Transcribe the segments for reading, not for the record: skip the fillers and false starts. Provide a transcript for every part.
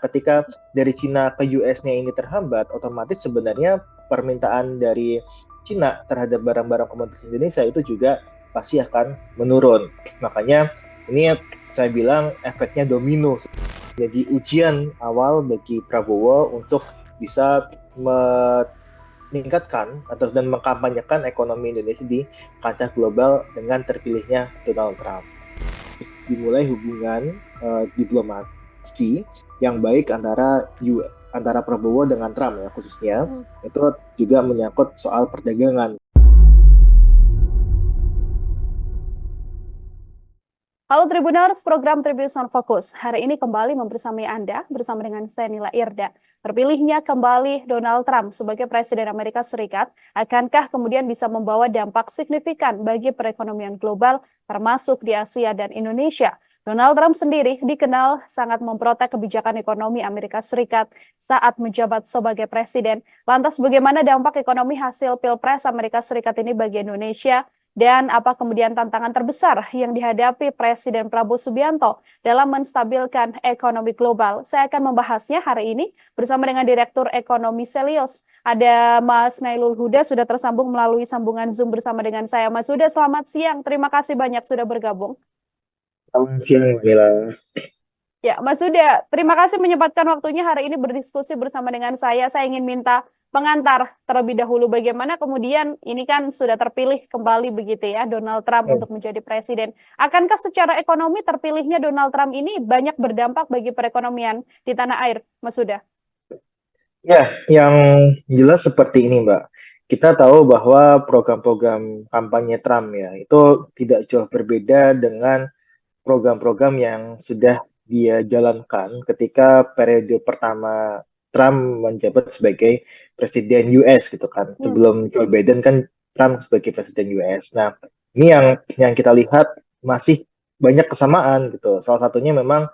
ketika dari Cina ke US-nya ini terhambat, otomatis sebenarnya permintaan dari Cina terhadap barang-barang komoditas Indonesia itu juga pasti akan menurun. Makanya ini saya bilang efeknya domino. Jadi ujian awal bagi Prabowo untuk bisa meningkatkan atau dan mengkampanyekan ekonomi Indonesia di kancah global dengan terpilihnya Donald Trump. Terus dimulai hubungan diplomasi yang baik antara Prabowo dengan Trump ya khususnya itu juga menyangkut soal perdagangan. Halo Tribuners, program Tribuners on Focus. Hari ini kembali membersamai Anda bersama dengan saya Nila Irda. Terpilihnya kembali Donald Trump sebagai Presiden Amerika Serikat, akankah kemudian bisa membawa dampak signifikan bagi perekonomian global, termasuk di Asia dan Indonesia? Donald Trump sendiri dikenal sangat memprotek kebijakan ekonomi Amerika Serikat saat menjabat sebagai presiden. Lantas bagaimana dampak ekonomi hasil Pilpres Amerika Serikat ini bagi Indonesia? Dan apa kemudian tantangan terbesar yang dihadapi Presiden Prabowo Subianto dalam menstabilkan ekonomi global? Saya akan membahasnya hari ini bersama dengan Direktur Ekonomi Selios. Ada Mas Nailul Huda sudah tersambung melalui sambungan Zoom bersama dengan saya. Mas Huda, selamat siang. Terima kasih banyak sudah bergabung. Selamat siang, Mila. Ya, Mas Huda, terima kasih menyempatkan waktunya hari ini berdiskusi bersama dengan saya. Saya ingin minta pengantar terlebih dahulu bagaimana kemudian ini kan sudah terpilih kembali begitu ya Donald Trump untuk menjadi presiden. Akankah secara ekonomi terpilihnya Donald Trump ini banyak berdampak bagi perekonomian di tanah air, Mas Huda? Ya, yang jelas seperti ini, Mbak. Kita tahu bahwa program-program kampanye Trump ya, itu tidak jauh berbeda dengan program-program yang sudah dia jalankan ketika periode pertama Trump menjabat sebagai presiden US gitu kan. Sebelum Joe Biden kan Trump sebagai presiden US. Nah, ini yang kita lihat masih banyak kesamaan gitu. Salah satunya memang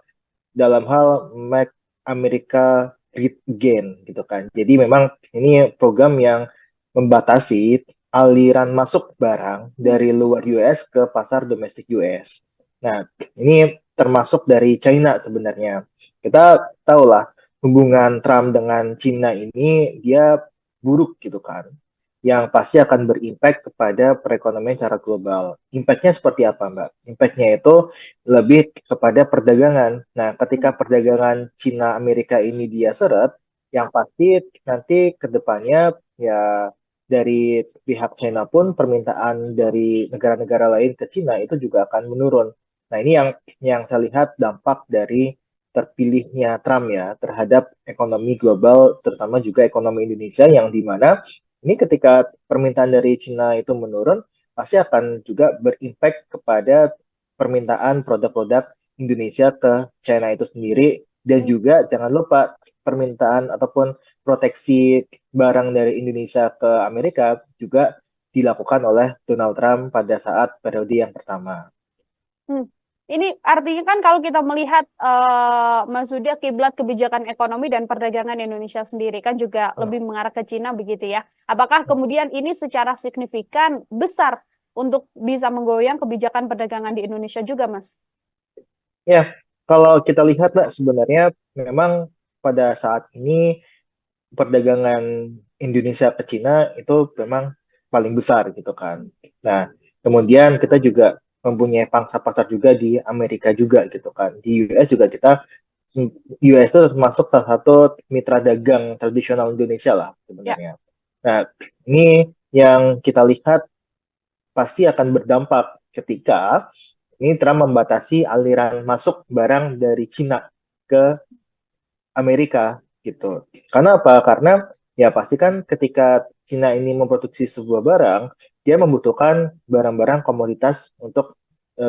dalam hal Make America Great Again gitu kan. Jadi memang ini program yang membatasi aliran masuk barang dari luar US ke pasar domestik US. Nah, ini termasuk dari China sebenarnya. Kita tahulah hubungan Trump dengan China ini dia buruk gitu kan, yang pasti akan berimpact kepada perekonomian secara global. Impactnya seperti apa, Mbak? Impactnya itu lebih kepada perdagangan. Nah, ketika perdagangan Cina Amerika ini dia seret, yang pasti nanti ke depannya ya dari pihak China pun permintaan dari negara-negara lain ke Cina itu juga akan menurun. Nah, ini yang saya lihat dampak dari terpilihnya Trump ya terhadap ekonomi global, terutama juga ekonomi Indonesia yang di mana ini ketika permintaan dari Cina itu menurun, pasti akan juga berimpact kepada permintaan produk-produk Indonesia ke China itu sendiri. Dan juga jangan lupa permintaan ataupun proteksi barang dari Indonesia ke Amerika juga dilakukan oleh Donald Trump pada saat periode yang pertama. Ini artinya kan kalau kita melihat Mas Huda kiblat kebijakan ekonomi dan perdagangan Indonesia sendiri kan juga lebih mengarah ke Cina begitu ya. Apakah kemudian ini secara signifikan besar untuk bisa menggoyang kebijakan perdagangan di Indonesia juga, Mas? Ya, kalau kita lihat Mbak, sebenarnya memang pada saat ini perdagangan Indonesia ke Cina itu memang paling besar gitu kan. Nah, kemudian kita juga mempunyai pangsa pasar juga di Amerika juga gitu kan. Di US juga kita US itu termasuk salah satu mitra dagang tradisional Indonesia lah Ya. sebenarnya. Nah, ini yang kita lihat pasti akan berdampak ketika ini Trump membatasi aliran masuk barang dari Cina ke Amerika gitu. Karena apa? Karena ya pasti kan ketika Cina ini memproduksi sebuah barang, dia membutuhkan barang-barang komoditas untuk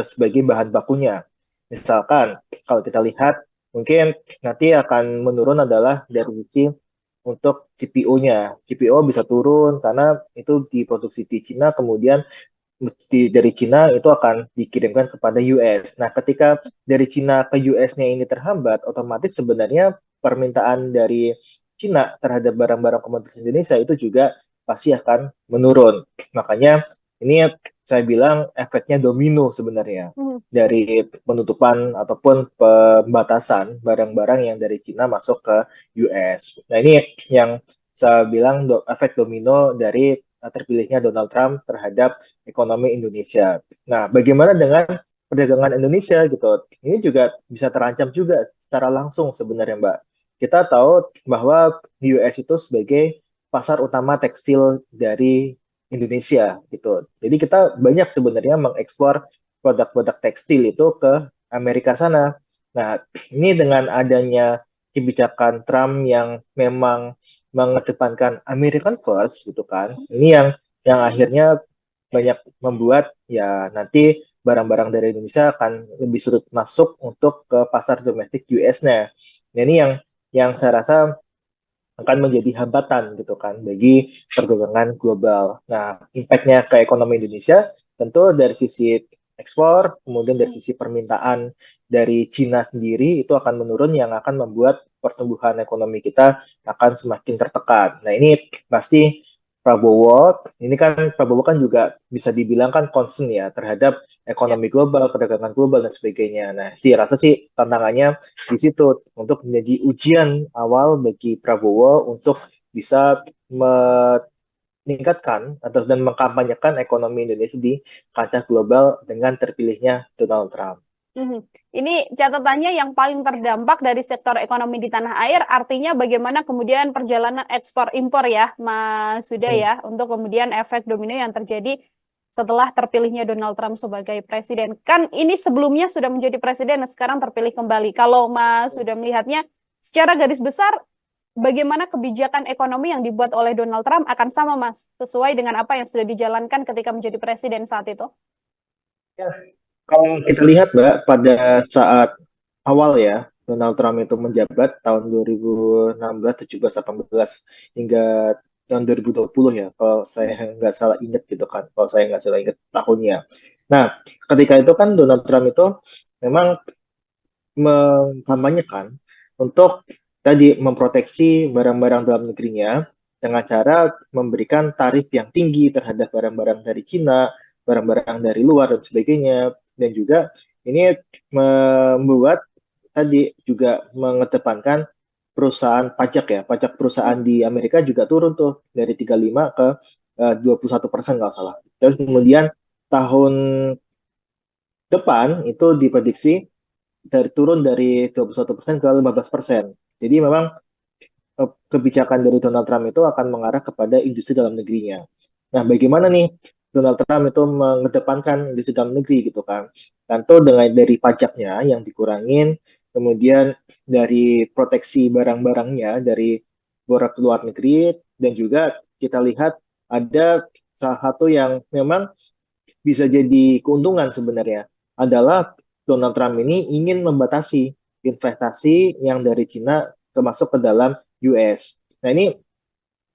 sebagai bahan bakunya. Misalkan kalau kita lihat mungkin nanti akan menurun adalah dari sisi untuk CPO-nya. CPO bisa turun karena itu diproduksi di Cina, kemudian dari Cina itu akan dikirimkan kepada US. Nah, ketika dari Cina ke US-nya ini terhambat, otomatis sebenarnya permintaan dari Cina terhadap barang-barang komoditas Indonesia itu juga pasti akan menurun. Makanya ini saya bilang efeknya domino sebenarnya Mhm. dari penutupan ataupun pembatasan barang-barang yang dari Cina masuk ke US. Nah, ini yang saya bilang efek domino dari terpilihnya Donald Trump terhadap ekonomi Indonesia. Nah, bagaimana dengan perdagangan Indonesia gitu? Ini juga bisa terancam juga secara langsung sebenarnya, Mbak. Kita tahu bahwa US itu sebagai pasar utama tekstil dari Indonesia gitu. Jadi kita banyak sebenarnya mengekspor produk-produk tekstil itu ke Amerika sana. Nah, ini dengan adanya kebijakan Trump yang memang mengedepankan American First gitu kan. Ini yang akhirnya banyak membuat ya nanti barang-barang dari Indonesia akan lebih sulit masuk untuk ke pasar domestik US-nya. Nah, ini yang saya rasa akan menjadi hambatan gitu kan bagi perdagangan global. Nah, impact-nya ke ekonomi Indonesia tentu dari sisi ekspor, kemudian dari sisi permintaan dari Cina sendiri itu akan menurun yang akan membuat pertumbuhan ekonomi kita akan semakin tertekan. Nah, ini pasti Prabowo kan juga bisa dibilang kan concern ya terhadap Ya. ekonomi global, perdagangan global dan sebagainya. Nah, saya rasa sih tantangannya di situ untuk menjadi ujian awal bagi Prabowo untuk bisa meningkatkan atau dan mengkampanyekan ekonomi Indonesia di kancah global dengan terpilihnya Donald Trump. Mhm. Ini catatannya yang paling terdampak dari sektor ekonomi di tanah air, artinya bagaimana kemudian perjalanan ekspor impor ya, Mas Suda Hmm. ya, untuk kemudian efek domino yang terjadi setelah terpilihnya Donald Trump sebagai presiden. Kan ini sebelumnya sudah menjadi presiden, dan sekarang terpilih kembali. Kalau Mas sudah melihatnya secara garis besar, bagaimana kebijakan ekonomi yang dibuat oleh Donald Trump akan sama, Mas, sesuai dengan apa yang sudah dijalankan ketika menjadi presiden saat itu? Ya, kalau kita lihat Mbak, pada saat awal ya, Donald Trump itu menjabat tahun 2016, 17, 18, hingga tahun 2020 ya, kalau saya nggak salah ingat gitu kan, kalau saya nggak salah ingat tahunnya. Nah, ketika itu kan Donald Trump itu memang mengkampanyekan untuk tadi memproteksi barang-barang dalam negerinya dengan cara memberikan tarif yang tinggi terhadap barang-barang dari Cina, barang-barang dari luar dan sebagainya, dan juga ini membuat tadi juga mengedepankan perusahaan pajak ya, pajak perusahaan di Amerika juga turun tuh dari 35 ke 21% nggak salah. Dan kemudian tahun depan itu diprediksi turun dari 21% ke 15%. Jadi memang kebijakan dari Donald Trump itu akan mengarah kepada industri dalam negerinya. Nah, bagaimana nih Donald Trump itu mengedepankan industri dalam negeri gitu kan? Tentu dengan dari pajaknya yang dikurangin, kemudian dari proteksi barang-barangnya dari borak luar negeri, dan juga kita lihat ada salah satu yang memang bisa jadi keuntungan sebenarnya adalah Donald Trump ini ingin membatasi investasi yang dari Cina termasuk ke dalam US. Nah, ini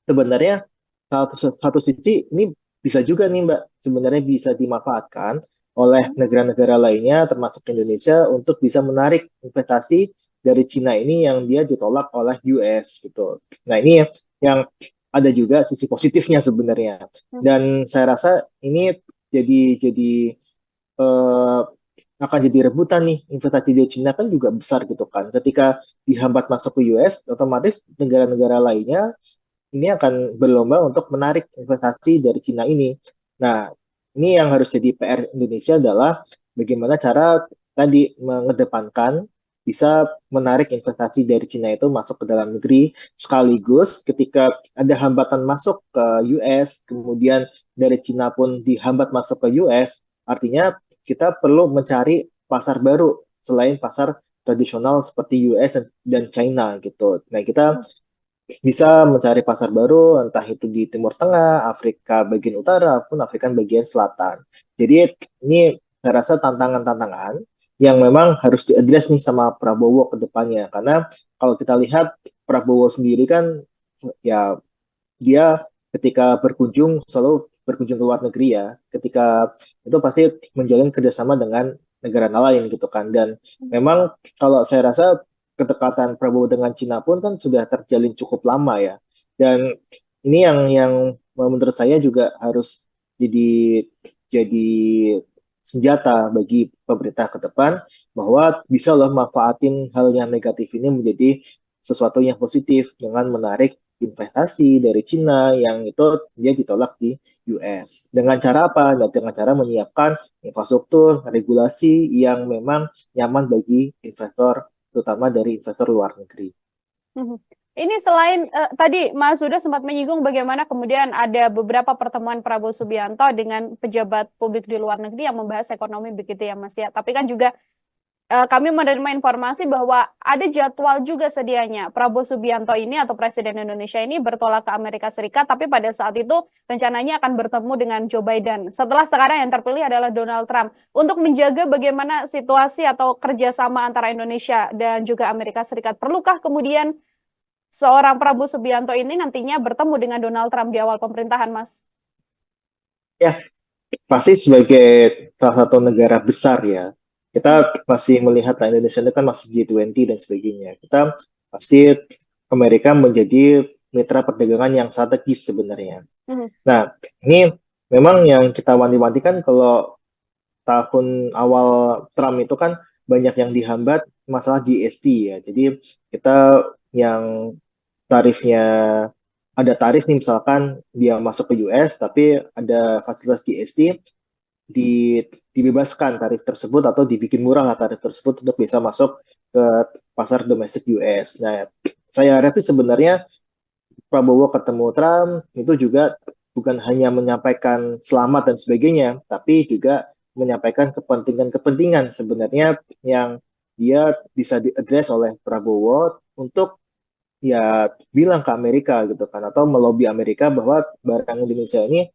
sebenarnya satu sisi ini bisa juga nih Mbak, sebenarnya bisa dimanfaatkan oleh negara-negara lainnya termasuk Indonesia untuk bisa menarik investasi dari Cina ini yang dia ditolak oleh US gitu. Nah, ini yang ada juga sisi positifnya sebenarnya. Dan saya rasa ini jadi eh, akan jadi rebutan nih investasi di Cina kan juga besar gitu kan. Ketika dihambat masuk ke US, otomatis negara-negara lainnya ini akan berlomba untuk menarik investasi dari Cina ini. Nah, ini yang harus jadi PR Indonesia adalah bagaimana cara tadi mengedepankan bisa menarik investasi dari Cina itu masuk ke dalam negeri sekaligus ketika ada hambatan masuk ke US, kemudian dari Cina pun dihambat masuk ke US, artinya kita perlu mencari pasar baru selain pasar tradisional seperti US dan China gitu. Nah, kita bisa mencari pasar baru, entah itu di Timur Tengah, Afrika bagian utara, pun Afrika bagian selatan. Jadi ini saya rasa tantangan-tantangan yang memang harus diadres nih sama Prabowo ke depannya. Karena kalau kita lihat Prabowo sendiri kan ya dia ketika berkunjung selalu berkunjung ke luar negeri ya. Ketika itu pasti menjalin kerjasama dengan negara lain gitu kan. Dan memang kalau saya rasa kedekatan Prabowo dengan Cina pun kan sudah terjalin cukup lama ya. Dan ini yang menurut saya juga harus jadi jadi senjata bagi pemerintah ke depan bahwa bisa loh manfaatin hal yang negatif ini menjadi sesuatu yang positif dengan menarik investasi dari Cina yang itu dia ditolak di US. Dengan cara apa? Nah, dengan cara menyiapkan infrastruktur, regulasi yang memang nyaman bagi investor, terutama dari investor luar negeri. Mhm. Ini selain tadi Mas sudah sempat menyinggung bagaimana kemudian ada beberapa pertemuan Prabowo Subianto dengan pejabat publik di luar negeri yang membahas ekonomi begitu ya Mas ya. Tapi kan juga kami menerima informasi bahwa ada jadwal juga sedianya Prabowo Subianto ini atau Presiden Indonesia ini bertolak ke Amerika Serikat, tapi pada saat itu rencananya akan bertemu dengan Joe Biden. Setelah sekarang yang terpilih adalah Donald Trump. Untuk menjaga bagaimana situasi atau kerjasama antara Indonesia dan juga Amerika Serikat, perlukah kemudian seorang Prabowo Subianto ini nantinya bertemu dengan Donald Trump di awal pemerintahan, Mas? Ya, pasti sebagai salah satu negara besar ya, Hmm. kita masih melihat lah Indonesia itu kan masih G20 dan sebagainya. Kita pasti Amerika menjadi mitra perdagangan yang strategis sebenarnya. Hmm. Nah, ini memang yang kita wanti-wanti kan kalau tahun awal Trump itu kan banyak yang dihambat masalah GST ya. Jadi kita yang tarifnya ada tarif nih misalkan dia masuk ke US tapi ada fasilitas GST di, dibebaskan tarif tersebut atau dibikin murah lah tarif tersebut untuk bisa masuk ke pasar domestik US. Nah, saya harap sih sebenarnya Prabowo ketemu Trump itu juga bukan hanya menyampaikan selamat dan sebagainya, tapi juga menyampaikan kepentingan-kepentingan sebenarnya yang dia bisa diadres oleh Prabowo untuk ya bilang ke Amerika gitu kan atau melobi Amerika bahwa barang Indonesia ini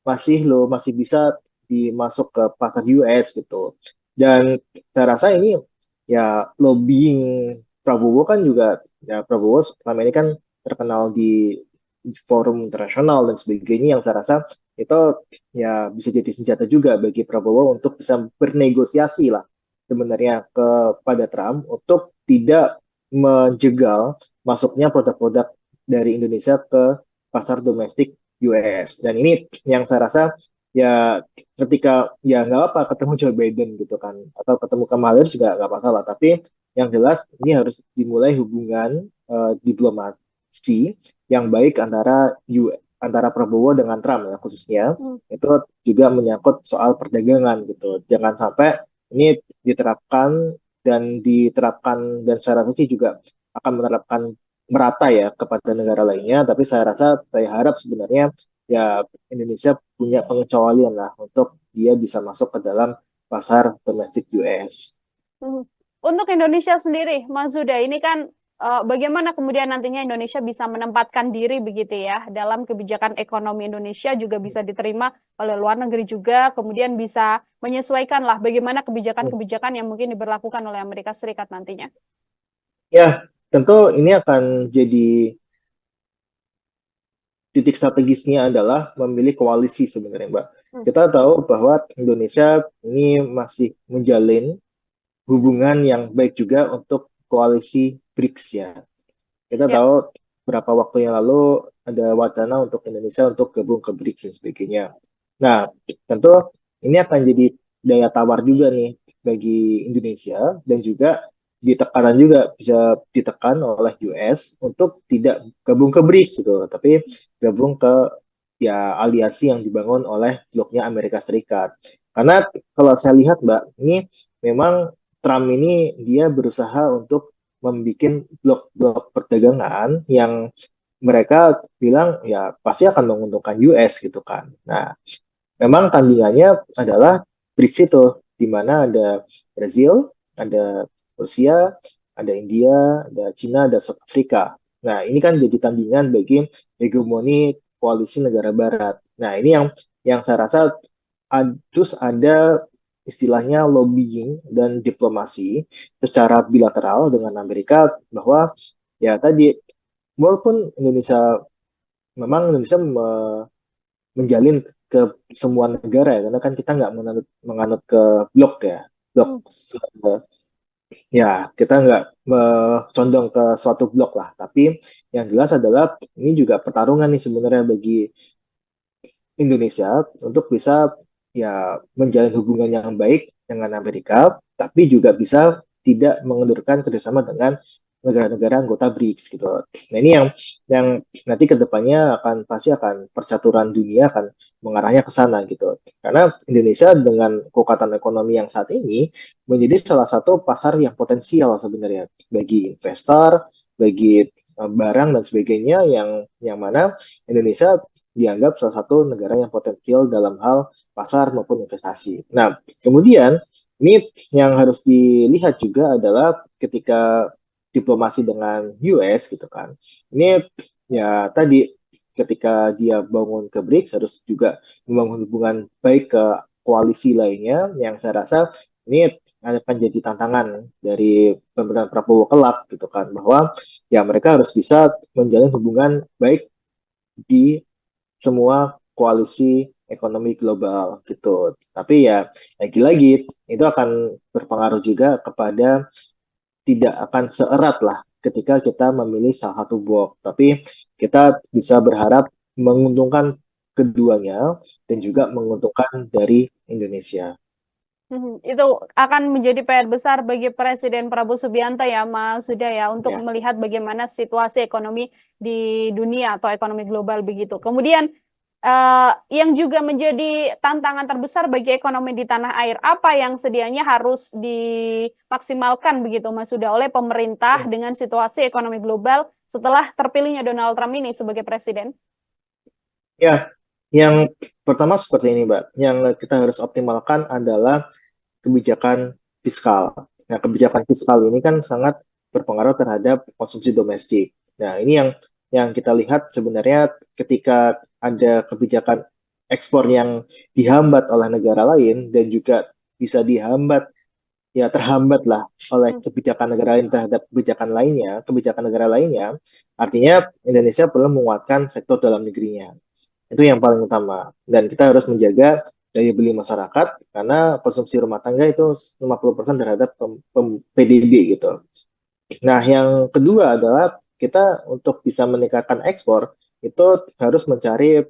masih bisa dimasuk ke pasar US gitu. Dan saya rasa ini ya lobbying Prabowo kan juga ya Prabowo selama ini kan terkenal di forum internasional dan sebagainya yang saya rasa itu ya bisa jadi senjata juga bagi Prabowo untuk bisa bernegosiasi lah sebenarnya kepada Trump untuk tidak menjegal masuknya produk-produk dari Indonesia ke pasar domestik US. Dan ini yang saya rasa ya ketika ya nggak apa ketemu Joe Biden gitu kan atau ketemu Kamala Harris juga nggak masalah. Tapi yang jelas ini harus dimulai hubungan diplomasi yang baik antara Prabowo dengan Trump ya khususnya Hmm. itu juga menyangkut soal perdagangan gitu. Jangan sampai ini diterapkan dan saya rasa sih juga akan menerapkan merata ya kepada negara lainnya, tapi saya harap sebenarnya ya Indonesia punya pengecualian lah untuk dia bisa masuk ke dalam pasar domestik US. Hmm. Untuk Indonesia sendiri, Mas Zuda, ini kan bagaimana kemudian nantinya Indonesia bisa menempatkan diri begitu ya dalam kebijakan ekonomi Indonesia juga bisa diterima oleh luar negeri juga, kemudian bisa menyesuaikan lah bagaimana kebijakan-kebijakan yang mungkin diberlakukan oleh Amerika Serikat nantinya. Ya, tentu ini akan jadi titik strategisnya adalah memilih koalisi sebenarnya, Mbak. Hmm. Kita tahu bahwa Indonesia ini masih menjalin hubungan yang baik juga untuk koalisi BRICS ya. Kita Ya. tahu beberapa waktu yang lalu ada wacana untuk Indonesia untuk gabung ke BRICS dan sebagainya. Nah, tentu ini akan jadi daya tawar juga nih bagi Indonesia dan juga ditekanan juga bisa ditekan oleh US untuk tidak gabung ke BRICS gitu, tapi gabung ke ya aliansi yang dibangun oleh bloknya Amerika Serikat. Karena kalau saya lihat Mbak, ini memang Trump ini dia berusaha untuk membuat blok-blok perdagangan yang mereka bilang ya pasti akan menguntungkan US gitu kan. Nah, memang tandingannya adalah BRICS itu, di mana ada Brazil, ada Rusia, ada India, ada Cina, ada South Africa. Nah, ini kan jadi tandingan bagi hegemoni koalisi negara Barat. Nah, ini yang saya rasa terus ada istilahnya lobbying dan diplomasi secara bilateral dengan Amerika bahwa ya tadi walaupun Indonesia menjalin ke semua negara ya karena kan kita nggak menganut ke blok ya blok Hmm. ya kita nggak condong ke suatu blok lah tapi yang jelas adalah ini juga pertarungan nih sebenarnya bagi Indonesia untuk bisa ya menjalin hubungan yang baik dengan Amerika, tapi juga bisa tidak mengendurkan kerjasama dengan negara-negara anggota BRICS gitu. Nah ini yang nanti kedepannya pasti akan percaturan dunia akan mengarahnya ke sana gitu. Karena Indonesia dengan kekuatan ekonomi yang saat ini menjadi salah satu pasar yang potensial sebenarnya bagi investor, bagi barang dan sebagainya yang mana Indonesia dianggap salah satu negara yang potensial dalam hal pasar maupun investasi. Nah, kemudian ini yang harus dilihat juga adalah ketika diplomasi dengan US gitu kan. Ini ya tadi ketika dia bangun ke BRICS harus juga membangun hubungan baik ke koalisi lainnya yang saya rasa ini akan jadi tantangan dari pemerintahan Prabowo kelak gitu kan bahwa ya mereka harus bisa menjalin hubungan baik di semua koalisi ekonomi global gitu. Tapi ya lagi-lagi itu akan berpengaruh juga kepada tidak akan seerat lah ketika kita memilih salah satu blok. Tapi kita bisa berharap menguntungkan keduanya dan juga menguntungkan dari Indonesia. Itu akan menjadi PR besar bagi Presiden Prabowo Subianto ya, Mas Suda ya, untuk Ya, melihat bagaimana situasi ekonomi di dunia atau ekonomi global begitu. Kemudian yang juga menjadi tantangan terbesar bagi ekonomi di tanah air, apa yang sedianya harus dimaksimalkan begitu, Mas Suda, oleh pemerintah dengan situasi ekonomi global setelah terpilihnya Donald Trump ini sebagai presiden? ya. Yang pertama seperti ini, Mbak. Yang kita harus optimalkan adalah kebijakan fiskal. Nah, kebijakan fiskal ini kan sangat berpengaruh terhadap konsumsi domestik. Nah, ini yang kita lihat sebenarnya ketika ada kebijakan ekspor yang dihambat oleh negara lain dan juga bisa dihambat ya terhambat lah oleh Hmm. kebijakan negara lain terhadap kebijakan negara lainnya, artinya Indonesia perlu menguatkan sektor dalam negerinya. Itu yang paling utama. Dan kita harus menjaga daya beli masyarakat karena konsumsi rumah tangga itu 50% terhadap PDB gitu. Nah, yang kedua adalah kita untuk bisa meningkatkan ekspor itu harus mencari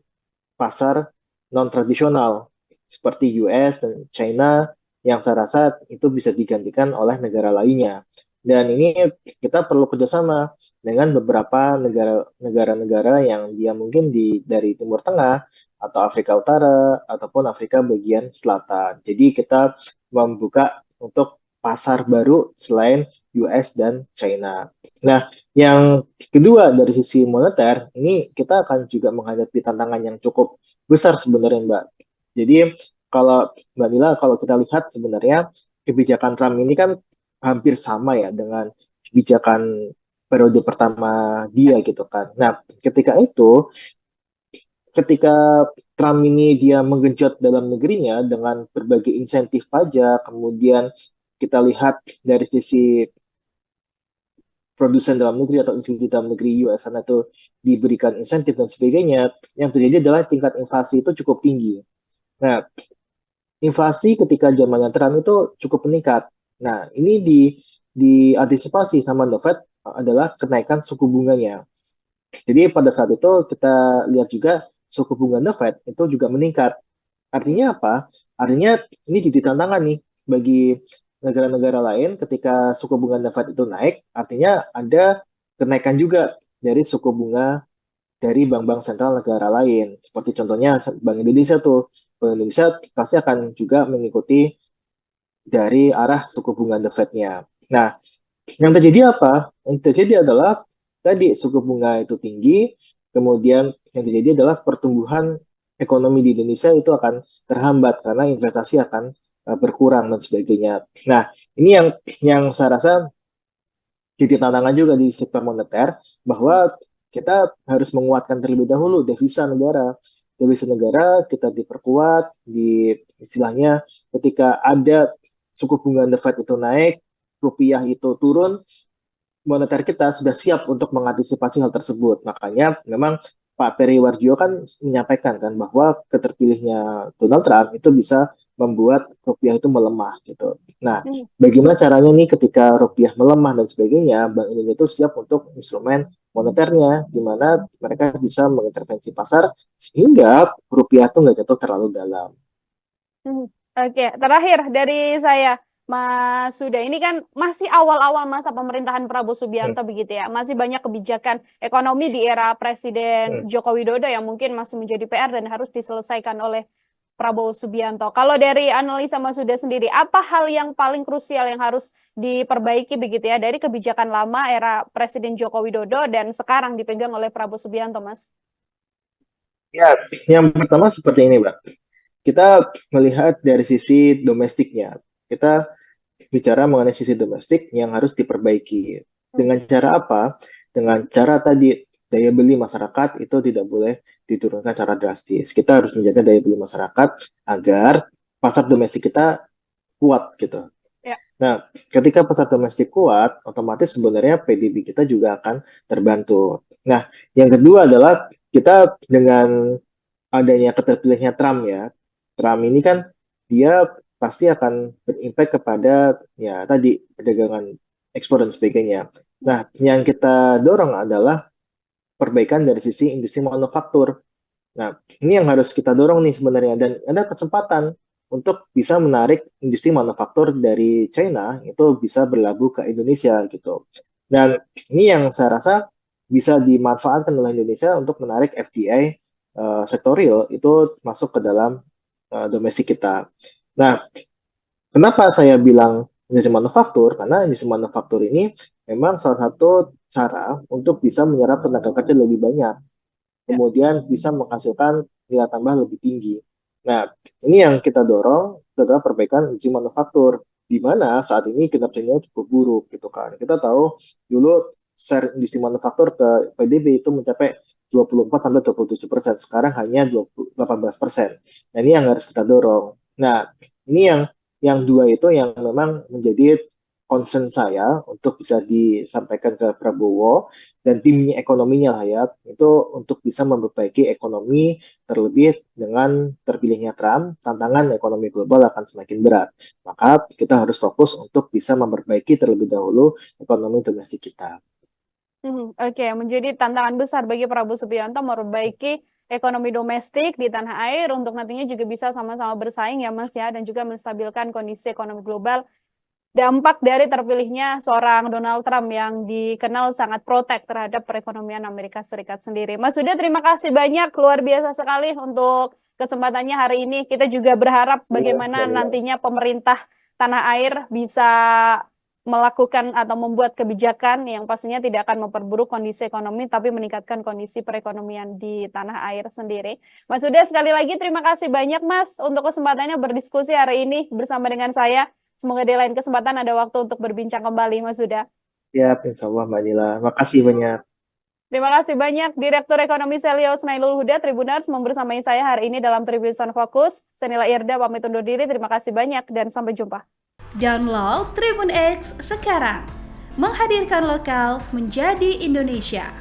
pasar non-tradisional seperti US dan China yang saya rasa itu bisa digantikan oleh negara lainnya. Dan ini kita perlu kerjasama dengan beberapa negara-negara yang dia mungkin dari Timur Tengah atau Afrika Utara ataupun Afrika bagian selatan. Jadi kita membuka untuk pasar baru selain US dan China. Nah, yang kedua dari sisi moneter, ini kita akan juga menghadapi tantangan yang cukup besar sebenarnya Mbak. Jadi kalau Mbak Nila, kalau kita lihat sebenarnya kebijakan Trump ini kan hampir sama ya dengan kebijakan periode pertama dia gitu kan. Nah, ketika Trump ini dia menggenjot dalam negerinya dengan berbagai insentif pajak, kemudian kita lihat dari sisi produsen dalam negeri atau institusi dalam negeri US sana itu diberikan insentif dan sebagainya, yang terjadi adalah tingkat inflasi itu cukup tinggi. Nah, inflasi ketika zamannya Trump itu cukup meningkat. Nah, ini diantisipasi sama The Fed adalah kenaikan suku bunganya. Jadi pada saat itu kita lihat juga suku bunga The Fed itu juga meningkat. Artinya apa? Artinya ini jadi tantangan nih bagi negara-negara lain ketika suku bunga The Fed itu naik, artinya ada kenaikan juga dari suku bunga dari bank-bank sentral negara lain. Seperti contohnya Bank Indonesia tuh. Bank Indonesia pasti akan juga mengikuti dari arah suku bunga The Fed-nya. Nah, yang terjadi apa? Yang terjadi adalah tadi suku bunga itu tinggi, kemudian yang terjadi adalah pertumbuhan ekonomi di Indonesia itu akan terhambat karena investasi akan berkurang dan sebagainya. Nah, ini yang saya rasa jadi tantangan juga di sektor moneter bahwa kita harus menguatkan terlebih dahulu devisa negara. Devisa negara kita diperkuat di istilahnya ketika ada suku bunga The Fed itu naik, rupiah itu turun, moneter kita sudah siap untuk mengantisipasi hal tersebut. Makanya memang Pak Peri Warjio kan menyampaikan kan bahwa keterpilihnya Donald Trump itu bisa membuat rupiah itu melemah gitu. Nah, Hmm. bagaimana caranya nih ketika rupiah melemah dan sebagainya, Bank Indonesia itu siap untuk instrumen moneternya, di mana mereka bisa mengintervensi pasar sehingga rupiah itu nggak jatuh terlalu dalam. Mhm. Oke, terakhir dari saya, Mas Huda, ini kan masih awal-awal masa pemerintahan Prabowo Hmm, Subianto begitu ya, masih banyak kebijakan ekonomi di era hmm. Presiden Joko Widodo yang mungkin masih menjadi PR dan harus diselesaikan oleh Prabowo Subianto. Kalau dari analisa Mas Huda sendiri, apa hal yang paling krusial yang harus diperbaiki begitu ya dari kebijakan lama era Presiden Joko Widodo dan sekarang dipegang oleh Prabowo Subianto, Mas? Ya, yang pertama seperti ini, Mbak. Kita melihat dari sisi domestiknya. Kita bicara mengenai sisi domestik yang harus diperbaiki. Hmm. Dengan cara apa? Dengan cara tadi daya beli masyarakat itu tidak boleh diturunkan secara drastis. Kita harus menjaga daya beli masyarakat agar pasar domestik kita kuat gitu. Ya. Nah, ketika pasar domestik kuat, otomatis sebenarnya PDB kita juga akan terbantu. Nah, yang kedua adalah kita dengan adanya keterpilihnya Trump ya. Trump ini kan dia pasti akan berimpact kepada ya tadi perdagangan ekspor dan sebagainya. Nah, yang kita dorong adalah perbaikan dari sisi industri manufaktur. Nah, ini yang harus kita dorong nih sebenarnya dan ada kesempatan untuk bisa menarik industri manufaktur dari China itu bisa berlabuh ke Indonesia gitu. Dan ini yang saya rasa bisa dimanfaatkan oleh Indonesia untuk menarik FDI sektor real itu masuk ke dalam domestik kita. Nah, kenapa saya bilang industri manufaktur? Karena industri manufaktur ini memang salah satu cara untuk bisa menyerap tenaga kerja lebih banyak Ya. kemudian bisa menghasilkan nilai tambah lebih tinggi. Nah, ini yang kita dorong itu adalah perbaikan industri manufaktur, di mana saat ini kinerjanya cukup buruk gitu kan. Kita tahu dulu share industri manufaktur ke PDB itu mencapai 24 sampai 27%, sekarang hanya 18%. Nah, ini yang harus kita dorong. Nah, ini yang dua itu yang memang menjadi concern saya untuk bisa disampaikan ke Prabowo dan timnya ekonominya lah ya, itu untuk bisa memperbaiki ekonomi terlebih dengan terpilihnya Trump, tantangan ekonomi global akan semakin berat. Maka kita harus fokus untuk bisa memperbaiki terlebih dahulu ekonomi domestik kita. Mhm. Oke, menjadi tantangan besar bagi Prabowo Subianto memperbaiki ekonomi domestik di tanah air untuk nantinya juga bisa sama-sama bersaing ya Mas ya dan juga menstabilkan kondisi ekonomi global. Dampak dari terpilihnya seorang Donald Trump yang dikenal sangat protek terhadap perekonomian Amerika Serikat sendiri. Mas Huda, terima kasih banyak, luar biasa sekali untuk kesempatannya hari ini. Kita juga berharap Siap, bagaimana Mbak Nila. nantinya pemerintah tanah air bisa melakukan atau membuat kebijakan yang pastinya tidak akan memperburuk kondisi ekonomi, tapi meningkatkan kondisi perekonomian di tanah air sendiri. Mas Huda, sekali lagi terima kasih banyak Mas untuk kesempatannya berdiskusi hari ini bersama dengan saya. Semoga di lain kesempatan ada waktu untuk berbincang kembali, Mas Huda. Siap, insya Allah Mbak Nila. Makasih banyak. Terima kasih banyak Direktur Ekonomi Selios Nailul Huda, Tribuners, membersamai saya hari ini dalam Tribun Sound Focus. Saya Nila Irda, pamit undur diri. Terima kasih banyak dan sampai jumpa. Download Tribun X sekarang. Menghadirkan lokal menjadi Indonesia.